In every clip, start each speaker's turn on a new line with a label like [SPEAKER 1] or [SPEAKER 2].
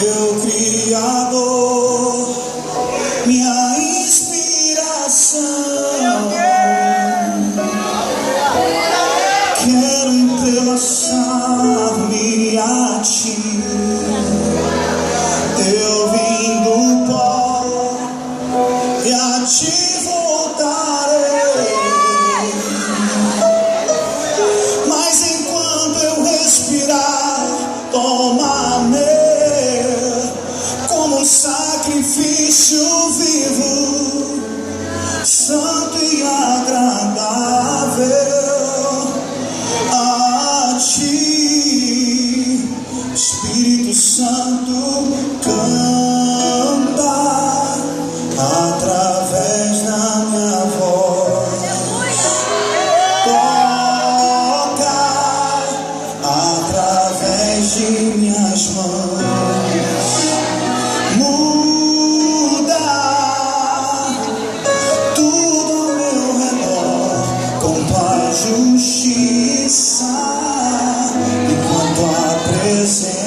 [SPEAKER 1] Meu Criador, minha inspiração, quero entrelaçar-me a Ti. Eu vim do pó e a Ti voltarei. Mas enquanto eu respirar, toma-me como um sacrifício vivo, santo e agradável a Ti. Espírito Santo, canta através da minha voz, toca através de minhas mãos, muda tudo ao meu redor com Tua justiça e com Tua presença.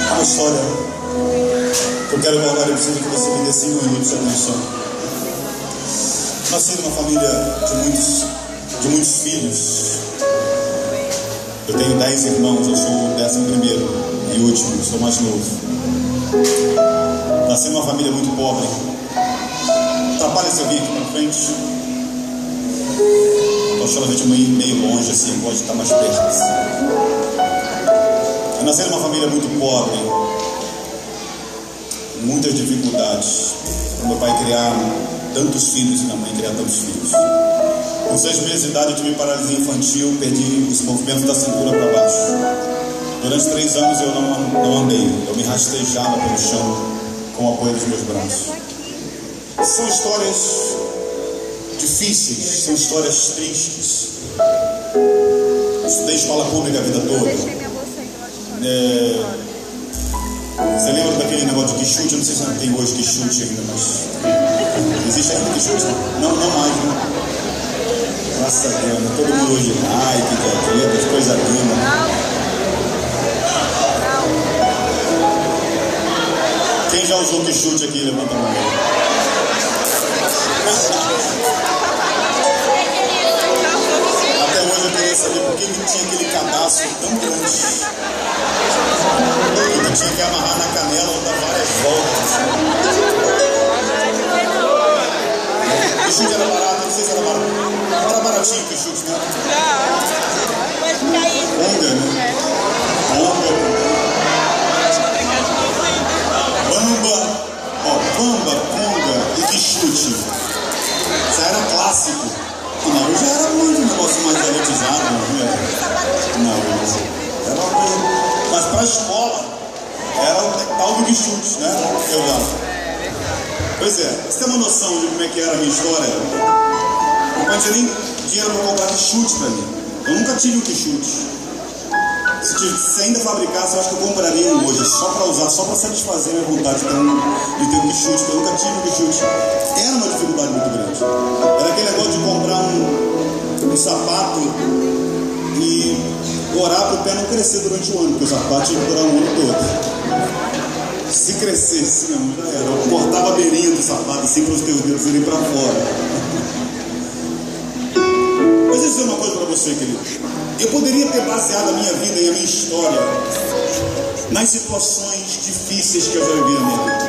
[SPEAKER 1] Uma história que eu quero contar, eu preciso que você me dê 5 minutos de atenção. Nasci numa família de muitos filhos. Eu tenho 10 irmãos, eu sou o 11º e último, sou mais novo. Nasci numa família muito pobre. Atrapalha se eu vir aqui para frente. Estou achando a gente meio longe assim, pode estar mais perto assim. Eu nasci numa família muito pobre, muitas dificuldades. Meu pai criar tantos filhos e minha mãe criar tantos filhos. Com 6 meses de idade eu tive paralisia infantil, perdi os movimentos da cintura para baixo. Durante 3 anos eu não andei, eu me rastejava pelo chão com o apoio dos meus braços. São histórias difíceis, são histórias tristes. Estudei escola pública a vida toda. Você lembra daquele negócio de quichute? Eu não sei se tem hoje quichute ainda, mas existe ainda quichute? Não mais, né? Graças a Deus, né? Todo mundo hoje, Nike, jaquetas, coisa linda. Quem já usou quichute aqui? Levanta a mão. Até hoje eu queria saber por que tinha aquele cadastro tão grande. Eu tinha que amarrar na canela e dar várias voltas. O chute era barato, não sei se era barato. Era baratinho o chute, né? Onda, né? Onda. Bamba, conga e que chute. Isso era clássico. Não, já era muito um negócio mais elitizado, não era uma coisa. Mas para a escola era o tal do chute, né? Eu dava. Pois é, você tem uma noção de como é que era a minha história? Eu não tinha nem dinheiro para comprar chute para mim. Eu nunca tive um chute. Se ainda fabricasse, eu acho que eu compraria um hoje, só para usar, só para satisfazer a minha vontade de ter um chute, porque eu nunca tive um chute. Era uma dificuldade muito grande. Era aquele negócio de comprar um sapato e orar para o pé não crescer durante o ano, porque o sapato tinha que durar o ano todo. Se crescesse, não, já era. Eu cortava a beirinha do sapato assim para os teus dedos irem para fora. Mas deixa eu dizer uma coisa para você, querido. Eu poderia ter baseado a minha vida e a minha história nas situações difíceis que eu já vivi na minha vida.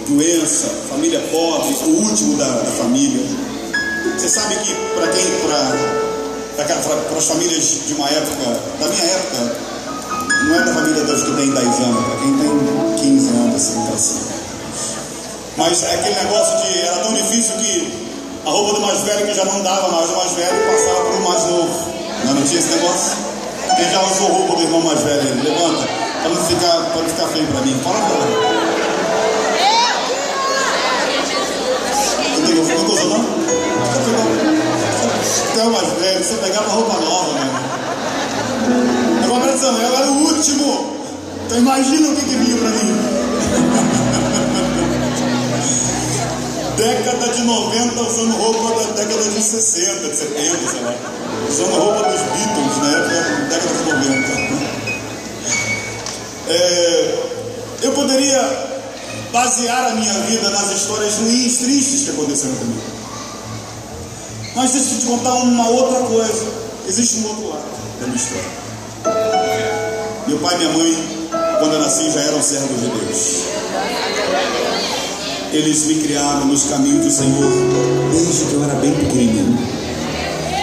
[SPEAKER 1] Doença, família pobre, o último da família. Você sabe que para as famílias de uma época, da minha época, não é da família dos que tem 10 Mas é aquele negócio de, era tão difícil que a roupa do mais velho, que já não dava mais o mais velho, passava para o mais novo. Não tinha esse negócio? Quem já usou roupa do irmão mais velho? Levanta, para não ficar feio para mim. Fala para mim. Não usou não? Você é o mais velho, você pegava roupa nova, Agora atenção, eu era o último. Então imagina o que vinha para mim. Década de 90 usando roupa da década de 60, de 70, sei lá. Usando roupa dos Beatles na época, década de 90. Eu poderia basear a minha vida nas histórias ruins, tristes que aconteceram comigo. Mas deixa eu te contar uma outra coisa. Existe um outro lado da minha história. Meu pai e minha mãe, quando eu nasci, já eram servos de Deus. Eles me criaram nos caminhos do Senhor desde que eu era bem pequenininho.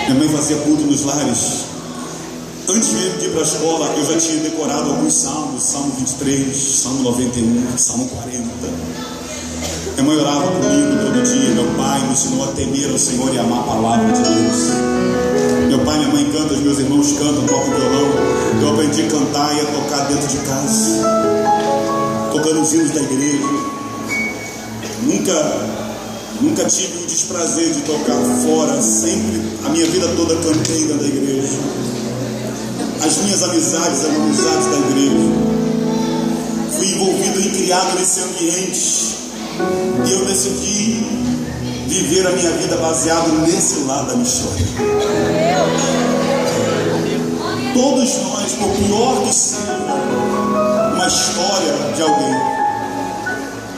[SPEAKER 1] Minha mãe fazia culto nos lares. Antes mesmo de ir para a escola, eu já tinha decorado alguns salmos: Salmo 23, Salmo 91, Salmo 40. Minha mãe orava comigo todo dia. Meu pai me ensinou a temer ao Senhor e amar a palavra de Deus. Meu pai e minha mãe cantam, os meus irmãos cantam, tocam violão. Eu aprendi a cantar e a tocar dentro de casa, tocando os hinos da igreja. Nunca tive o desprazer de tocar fora. Sempre, a minha vida toda, cantei dentro da igreja. As minhas amizades eram amizades da igreja. Fui envolvido e criado nesse ambiente. E eu decidi viver a minha vida baseado nesse lado da minha história. Todos nós, por pior que seja uma história de alguém,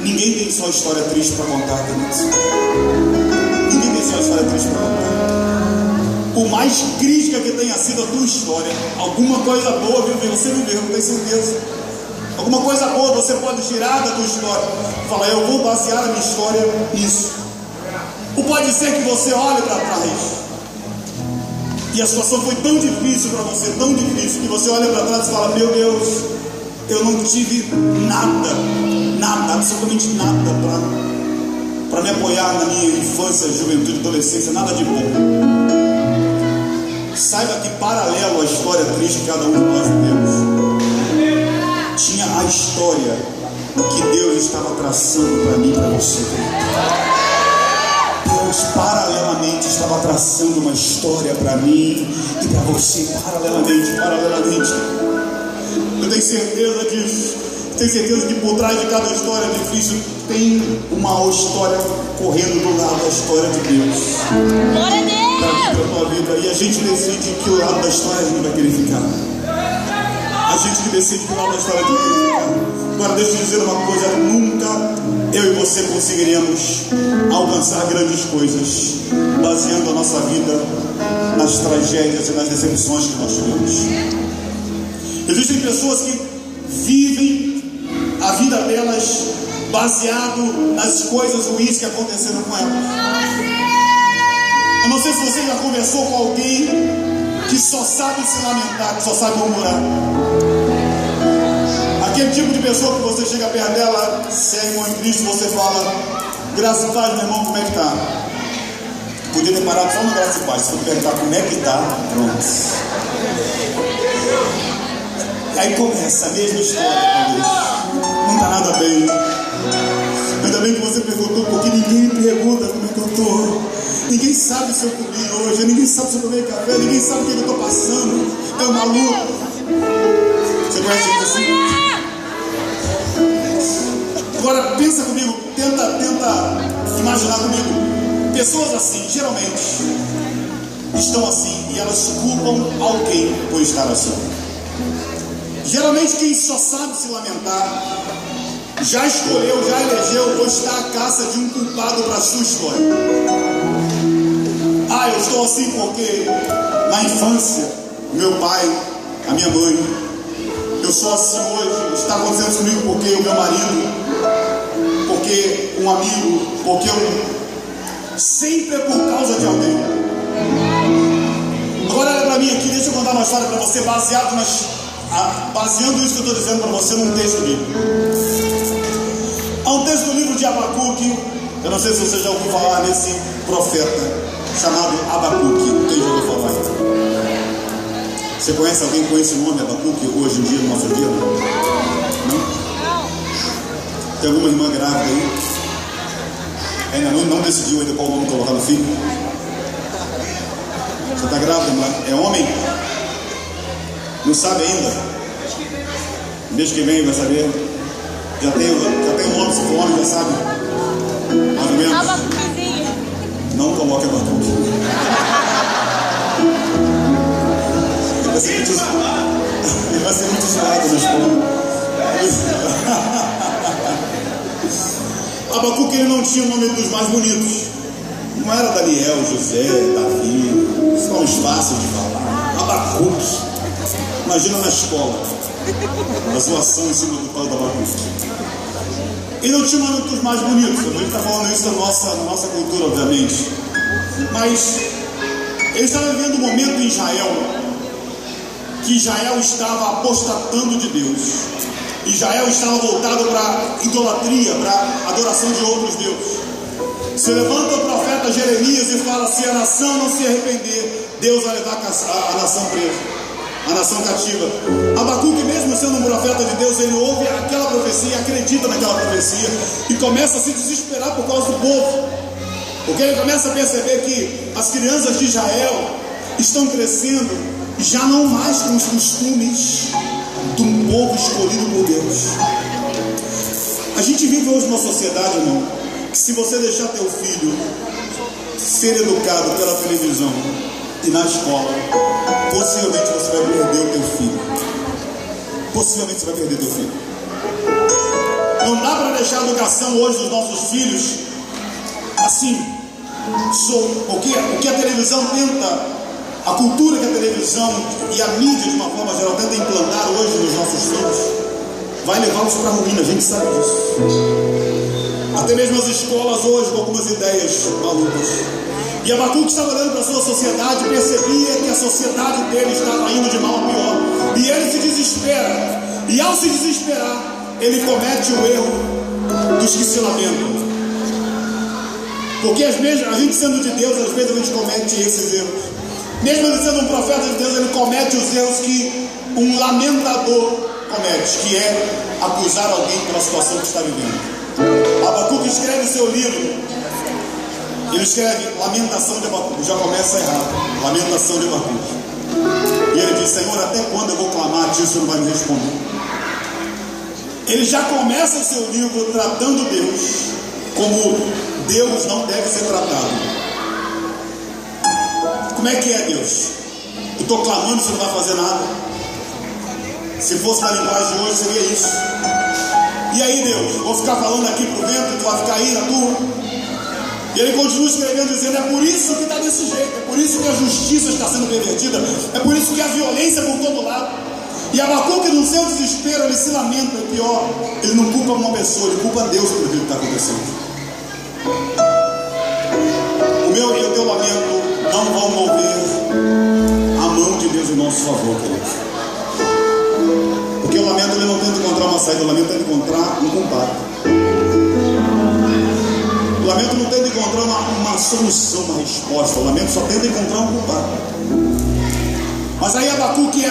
[SPEAKER 1] ninguém tem só história triste para contar, queridos. Ninguém tem só história triste para contar. Por mais crítica que tenha sido a tua história, alguma coisa boa você viveu, não tem certeza. Alguma coisa boa você pode tirar da tua história. Fala, eu vou basear a minha história nisso. Ou pode ser que você olhe para trás e a situação foi tão difícil para você, tão difícil, que você olha para trás e fala, meu Deus, eu não tive nada, absolutamente nada para me apoiar na minha infância, juventude, adolescência, nada de bom. Saiba que paralelo à história triste que cada um de nós vivemos, tinha a história que Deus estava traçando para mim e para você. Deus paralelamente estava traçando uma história para mim e para você, paralelamente. Eu tenho certeza disso. Tenho certeza que por trás de cada história difícil tem uma história correndo do lado da história de Deus.
[SPEAKER 2] Glória a Deus!
[SPEAKER 1] Para a tua vida. E a gente decide em que lado da história a gente vai querer ficar. A gente que decide que lado da história a gente vai querer ficar. Agora deixa eu dizer uma coisa: nunca eu e você conseguiremos alcançar grandes coisas baseando a nossa vida nas tragédias e nas decepções que nós tivemos. Existem pessoas que vivem a vida delas baseado nas coisas ruins que aconteceram com elas. Eu não sei se você já conversou com alguém que só sabe se lamentar, que só sabe murmurar. Aquele tipo de pessoa que você chega perto dela, se é irmão em Cristo, você fala, graça e paz, meu irmão, como é que tá? Podia ter parado só no graça e paz. Se você perguntar como é que tá, pronto. E aí começa a mesma história com Deus. Não está nada bem. Ainda bem que você perguntou, porque ninguém me pergunta como é que eu estou. Ninguém sabe se eu comi hoje, ninguém sabe se eu tomei café, ninguém sabe o que eu estou passando. É uma luta. Você conhece isso assim? Agora pensa comigo, tenta imaginar comigo. Pessoas assim, geralmente, estão assim e elas culpam alguém por estar assim. Geralmente quem só sabe se lamentar já escolheu, já elegeu ou está à caça de um culpado para a sua história. Ah, eu estou assim porque na infância, meu pai, a minha mãe, eu sou assim hoje, está acontecendo comigo porque o meu marido, porque um amigo, porque sempre é por causa de alguém. Agora olha para mim aqui, deixa eu contar uma história para você baseando isso que eu estou dizendo para você num texto bíblico. Há um texto do livro de Abacuque, Eu não sei se você já ouviu falar nesse profeta chamado Abacuque. Quem já ouviu falar? Você conhece alguém com esse nome, Abacuque, hoje em dia, no nosso dia? Não? Tem alguma irmã grávida aí? Ainda não decidiu ainda qual nome colocar no filho? Você está grávida, irmã? É homem? Não sabe ainda? Mês que vem vai saber. Já tem um nome, se for homem já sabe. Mais ou menos.
[SPEAKER 2] Abacuquezinho.
[SPEAKER 1] Não coloque Abacuque. Ele vai ser muito zoado na escola. Abacuque, ele não tinha o nome dos mais bonitos. Não era Daniel, José, Davi. São nomes fáceis de falar. Abacuque. Imagina na escola a zoação em cima do tal do Abacuque. Ele não tinha o nome dos mais bonitos. A gente está falando isso na nossa cultura, obviamente. Mas ele estava vivendo um momento em Israel que Israel estava apostatando de Deus. Israel estava voltado para a idolatria, para a adoração de outros deuses. Se levanta o profeta Jeremias e fala: se a nação não se arrepender, Deus vai levar a nação presa, a nação cativa. Abacuque, mesmo sendo um profeta de Deus, ele ouve aquela profecia, acredita naquela profecia e começa a se desesperar por causa do povo, porque ele começa a perceber que as crianças de Israel estão crescendo já não mais com os costumes de um povo escolhido por Deus. A gente vive hoje numa sociedade, irmão, que se você deixar teu filho ser educado pela televisão e na escola, possivelmente você vai perder o teu filho. Possivelmente você vai perder teu filho. Não dá para deixar a educação hoje dos nossos filhos assim. O que a televisão tenta, a cultura que a televisão e a mídia, de uma forma geral, tenta implantar hoje nos nossos filhos, vai levá-los para a ruína, a gente sabe disso. Até mesmo as escolas hoje com algumas ideias malucas. E Abacuque estava olhando para a sua sociedade e percebia que a sociedade dele estava indo de mal a pior. E ele se desespera. E ao se desesperar, ele comete o erro dos que se lamentam. Porque a gente sendo de Deus, às vezes a gente comete esses erros. Mesmo ele sendo um profeta de Deus, ele comete os erros que um lamentador comete, que é acusar alguém pela situação que está vivendo. Abacuque escreve o seu livro, ele escreve Lamentação de Abacuque, já começa errado, Lamentação de Abacuque. E ele diz: Senhor, até quando eu vou clamar a ti, o Senhor não vai me responder? Ele já começa o seu livro tratando Deus como Deus não deve ser tratado. Como é que é Deus? Eu estou clamando, você não vai fazer nada. Se fosse na linguagem de hoje, seria isso. E aí, Deus, vou ficar falando aqui pro vento e tu vai ficar aí na tua? E ele continua escrevendo, dizendo: é por isso que está desse jeito, é por isso que a justiça está sendo pervertida, é por isso que a violência por todo lado. E Abacuque, no seu desespero, ele se lamenta. E pior, ele não culpa uma pessoa, ele culpa Deus pelo que está acontecendo. O meu e o teu lamento não vão mover a mão de Deus em nosso favor, queridos. Porque o lamento, ele não tenta encontrar uma saída, o lamento tenta encontrar um culpado. O lamento não tenta encontrar uma solução, uma resposta. O lamento só tenta encontrar um culpado. Mas aí Abacuque,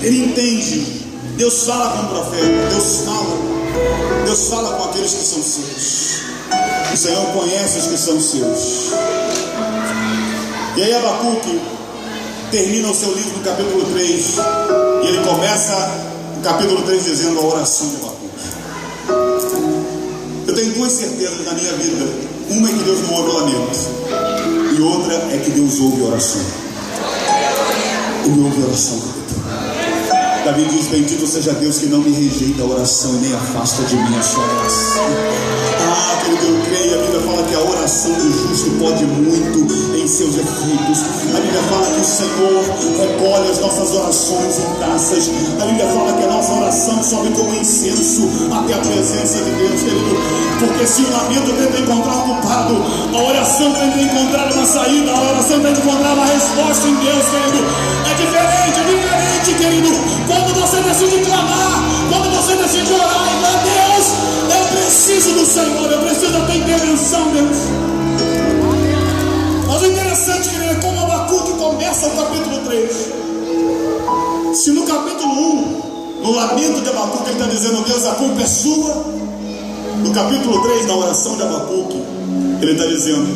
[SPEAKER 1] ele entende. Deus fala com o profeta, Deus fala com aqueles que são seus. O Senhor conhece os que são seus. E aí Abacuque termina o seu livro no capítulo 3. E ele começa o capítulo 3 dizendo a oração de Abacuque. Eu tenho duas certezas na minha vida. Uma é que Deus não ouve o lamento, e outra é que Deus ouve a oração. Ele ouve a oração. Davi diz: bendito seja Deus que não me rejeita a oração e nem afasta de mim a sua oração. Querido, eu creio. A Bíblia fala que a oração do justo pode muito em seus efeitos. A Bíblia fala que o Senhor recolhe as nossas orações em taças. A Bíblia fala que a nossa oração sobe como incenso até a presença de Deus, querido. Porque se o lamento tenta encontrar um culpado, a oração tenta encontrar uma saída, a oração tenta encontrar uma resposta em Deus, querido. É diferente, querido. Quando você decide clamar, quando você decide orar, e Deus, eu preciso do Senhor, eu preciso da tua intervenção, Deus. Mas o interessante é como Abacuque começa o capítulo 3. Se no capítulo 1, no lamento de Abacuque, ele está dizendo: Deus, a culpa é sua. No capítulo 3, na oração de Abacuque, ele está dizendo: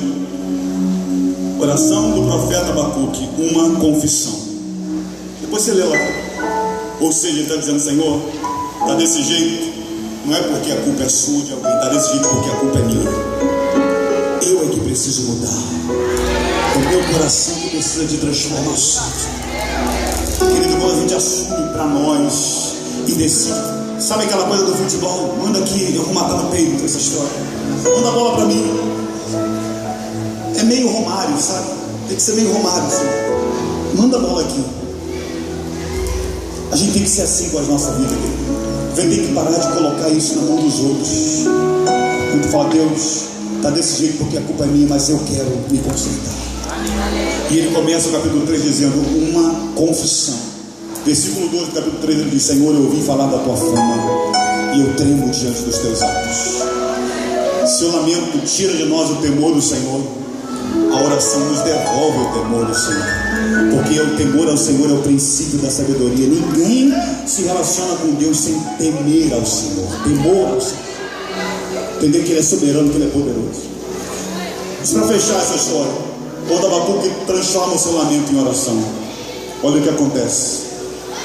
[SPEAKER 1] oração do profeta Abacuque, uma confissão. Depois você lê lá. Ou seja, ele está dizendo: Senhor, está desse jeito, não é porque a culpa é sua de alguém, está desse jeito porque a culpa é minha. Eu é que preciso mudar. É o meu coração que precisa de transformação. Querido, quando a gente assume para nós e decide, sabe aquela coisa do futebol? Manda aqui, eu vou matar no peito essa história. Manda a bola para mim. É meio Romário, sabe? Tem que ser meio Romário, assim. Manda a bola aqui. A gente tem que ser assim com a nossa vida, querido. Vai ter que parar de colocar isso na mão dos outros. Quando tu fala: Deus, está desse jeito porque a culpa é minha, mas eu quero me consertar. E ele começa o capítulo 3 dizendo: uma confissão. Versículo 12 do capítulo 3, ele diz: Senhor, eu ouvi falar da tua fama e eu tremo diante dos teus atos. Seu lamento tira de nós o temor do Senhor. A oração nos devolve o temor do Senhor, porque o temor ao Senhor é o princípio da sabedoria. Ninguém se relaciona com Deus sem temer ao Senhor. Temor ao Senhor, entender que Ele é soberano, que Ele é poderoso. Mas para fechar essa história, quando Abacuque transforma o seu lamento em oração, olha o que acontece.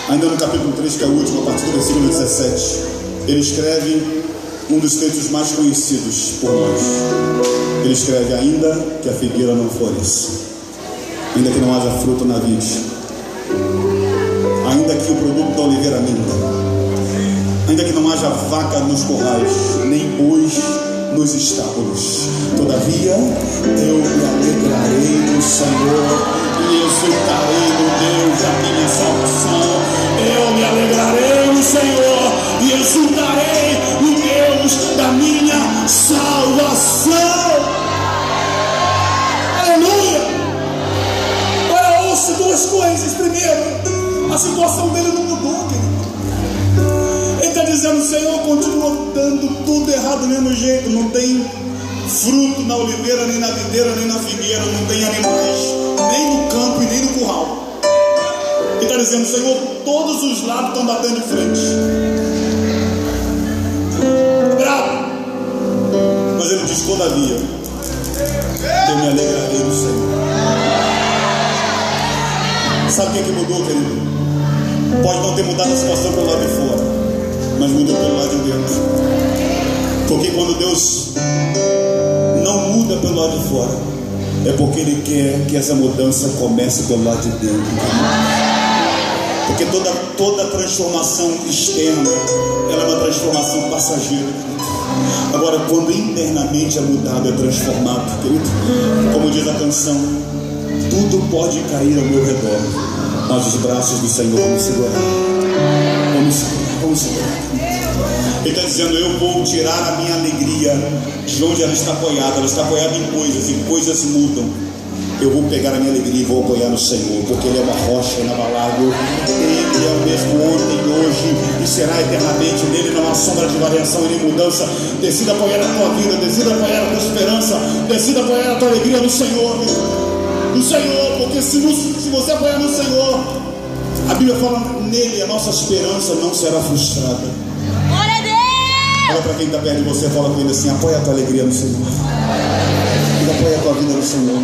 [SPEAKER 1] Ainda no capítulo 3, que é o último, a partir do versículo 17, ele escreve um dos textos mais conhecidos por nós. Ele escreve: ainda que a figueira não floresça, ainda que não haja fruto na vide, ainda que o produto da oliveira minta, ainda que não haja vaca nos currais, nem bois nos estábulos, todavia eu me alegrarei no Senhor e exultarei no Deus da minha salvação. Eu me alegrarei no Senhor e exultarei no Deus da minha salvação. Aleluia! Agora ouça duas coisas. Primeiro, a situação dele não mudou, querido. Ele está dizendo: Senhor, continua dando tudo errado do mesmo jeito. Não tem fruto na oliveira, nem na videira, nem na figueira. Não tem animais, nem no campo e nem no curral. Ele está dizendo: Senhor, todos os lados estão batendo de frente. Bravo. Mas ele diz: todavia eu me alegrarei no Senhor. Sabe o que mudou, querido? Pode não ter mudado a situação pelo lado de fora, mas mudou pelo lado de dentro. Porque quando Deus não muda pelo lado de fora, é porque Ele quer que essa mudança comece pelo lado de dentro. Porque toda transformação externa, ela é uma transformação passageira. Agora, quando internamente é mudado, é transformado, querido, como diz a canção: tudo pode cair ao meu redor, mas os braços do Senhor vão me segurar. Vamos segurar. Ele está dizendo: eu vou tirar a minha alegria de onde ela está apoiada. Ela está apoiada em coisas, e coisas mudam. Eu vou pegar a minha alegria e vou apoiar no Senhor, porque Ele é uma rocha inabalável. Ele é o mesmo ontem, hoje e será eternamente. Nele não há sombra de variação e nem mudança. Decida apoiar a tua vida, decida apoiar a tua esperança, decida apoiar a tua alegria no Senhor. No Senhor, porque se você apoiar no Senhor, a Bíblia fala: nele a nossa esperança não será frustrada.
[SPEAKER 2] Glória a Deus!
[SPEAKER 1] Olha para quem está perto de você, fala com ele assim: apoia a tua alegria no Senhor. E apoia a tua vida no Senhor.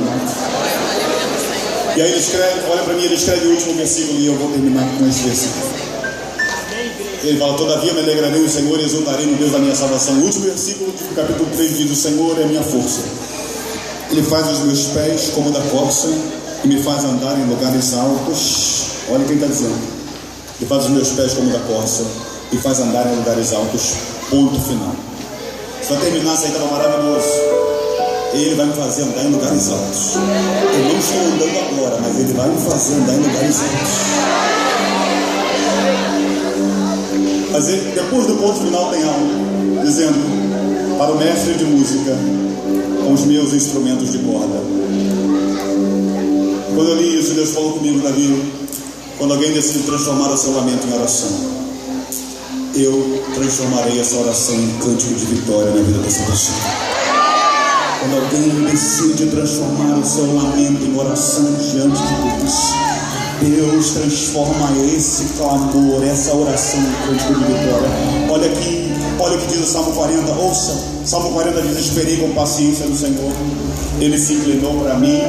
[SPEAKER 1] E aí ele escreve, olha para mim, ele escreve o último versículo e eu vou terminar com esse versículo. Ele fala: todavia me alegrarei no Senhor e exultarei no Deus da minha salvação. O último versículo do capítulo 3 diz: o Senhor é a minha força. Ele faz os meus pés como da corça e me faz andar em lugares altos. Olha quem está dizendo. Ele faz os meus pés como da corça e faz andar em lugares altos. Ponto final. Se vai terminar, isso aí estava maravilhoso. Ele vai me fazer andar em lugares altos. Eu não estou andando agora, mas Ele vai me fazer andar em lugares altos. Mas ele, depois do ponto final, tem algo dizendo: para o mestre de música, com os meus instrumentos de corda. Quando eu li isso, Deus falou comigo, Davi: quando alguém decide transformar o seu lamento em oração, eu transformarei essa oração em cântico de vitória na vida dessa pessoa. Quando alguém decide transformar o seu lamento em oração diante de Deus, Deus transforma esse clamor, essa oração em cântico de vitória. Olha o que diz o Salmo 40, ouça. Salmo 40 diz: esperei com paciência no Senhor, Ele se inclinou para mim,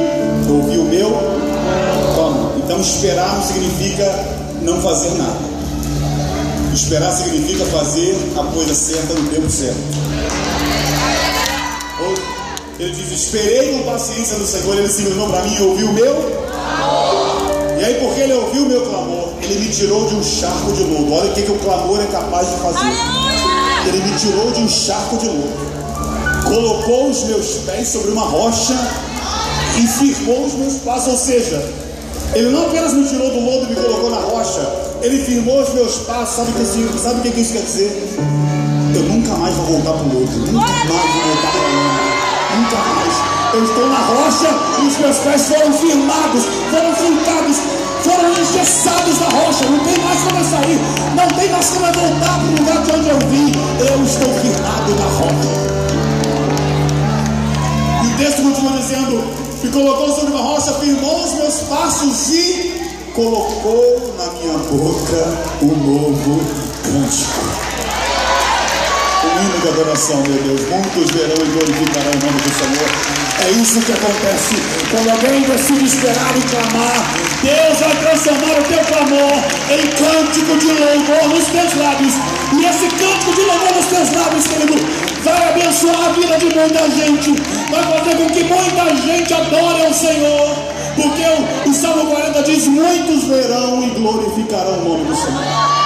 [SPEAKER 1] ouviu o meu clamor. Então esperar não significa não fazer nada. Esperar significa fazer a coisa certa no tempo certo. Ele diz: esperei com paciência no Senhor, Ele se inclinou para mim e ouviu o meu. E aí, porque Ele ouviu o meu clamor, Ele me tirou de um charco de lodo. Olha o que o clamor é capaz de fazer. Ele me tirou de um charco de lodo, colocou os meus pés sobre uma rocha e firmou os meus passos. Ou seja, Ele não apenas me tirou do lodo e me colocou na rocha, Ele firmou os meus passos. Sabe o que isso quer dizer? Eu nunca mais vou voltar para o lodo, nunca mais vou voltar para o lodo, nunca mais. Eu estou na rocha e os meus pés foram firmados, foram fincados, foram engessados na rocha. Não tem mais como eu sair, não tem mais como eu voltar para o lugar de onde eu vim. Eu estou firmado na rocha. E o texto continua dizendo: me colocou sobre uma rocha, firmou os meus passos e colocou na minha boca um novo cântico. Um hino de adoração, meu Deus. Muitos verão e glorificarão o nome do Senhor. É isso que acontece quando alguém decide esperar e clamar. Deus vai transformar o teu clamor em cântico de louvor nos teus lábios. E esse cântico de louvor nos teus lábios, querido, vai abençoar a vida de muita gente, vai fazer com que muita gente adore ao Senhor. Porque o Salmo 40 diz: muitos verão e glorificarão o nome do Senhor.